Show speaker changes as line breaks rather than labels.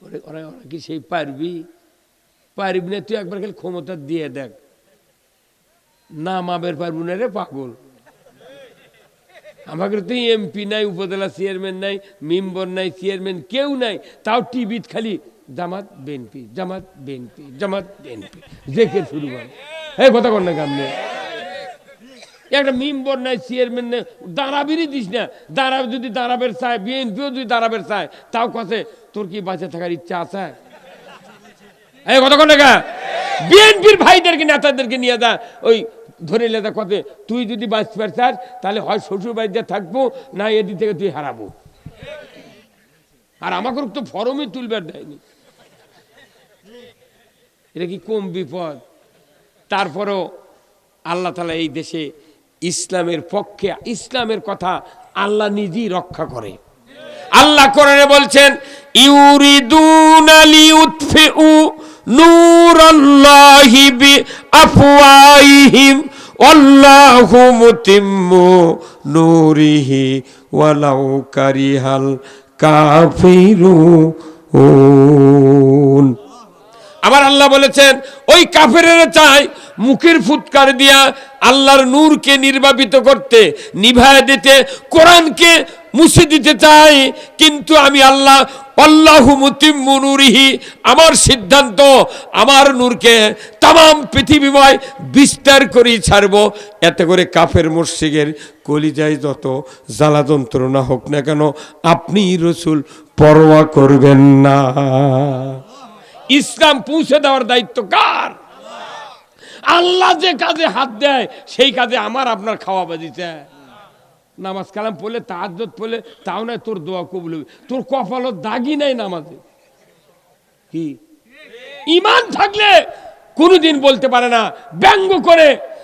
ওরা কি সেই পারবি? পারবি না, তুই একবার খালি ক্ষমতা দিয়ে দেখ, না মাবের পারবো না রে পাগল। আমাকে তুই এমপি নাই, উপজেলা চেয়ারম্যান নাই, মেম্বার নাই, চেয়ারম্যান কেউ নাই, তাও টিভিত খালি জামাত বিএনপি, জামাত বিএনপি, জামাত বিএনপি দেখে শুরু করে। এই কথা কর না কামনে, একটা মেম্বার নাই, চেয়ারম্যান নাই, দাঁড়াবিরই দিস না। দাঁড়াবে যদি দাঁড়াবের চায়, বিএনপিও যদি দাঁড়াবের চায়, তাও কাছে তোর কি বাঁচে থাকার ইচ্ছা আছে? এই কথা কর না কা, বিএনপির ভাইদেরকে নেতাদেরকে নিয়ে যা, ওই ধরে লেদা কথা, তুই যদি বাঁচতে চাস তাহলে হয় শ্বশুর বাড়িতে থাকবো, না এদিক থেকে তুই হারাবো। আর আমাকে তো ফরমই তুলবার দেয়নি, এটা কি কম বিপদ? তারপরও আল্লাহ তাআলা এই দেশে ইসলামের পক্ষে, ইসলামের কথা আল্লাহ নিজেই রক্ষা করে। আল্লাহ কোরআনে বলছেন, ইউরিদুনা লিউতফিউ নূরাল্লাহি বিআফওয়াহিহিম ওয়াল্লাহু মুতিম্মু নূরিহি ওয়ালাউ কারিহাল কাফিরুন। আবার আল্লাহ বলেছেন, ওই কাফেরেরা চায় মুখের ফুৎকার দিয়া আল্লাহর নূরকে নির্বাপিত করতে, নিভায় দিতে, কোরআনকে মুছে দিতে চায়, কিন্তু আমি আল্লাহ আল্লাহু মুতিম্মু নূরিহি, আমার সিদ্ধান্ত আমার নূরকে তাম পৃথিবীময় বিস্তার করে ছাড়বো। এতে করে কাফের মুশরিকের কলিজায় যত জ্বালা যন্ত্রণা হোক না কেন, আপনি রাসূল পরোয়া করবেন না। ইসলাম পৌঁছে দেওয়ার দায়িত্ব কার? আল্লাহ যে কাজে হাত দেয় সেই কাজে আমার আপনার খাওয়া বাজিছে। নামাজ কালাম পড়লে, তাহাজ্জুদ পড়লে, তাও নয় তোর দোয়া কবুল হবে, তোর কপালত দাগই নাই নামাজে। কি ঈমান থাকলে কোনোদিন বলতে পারে না ব্যঙ্গ করে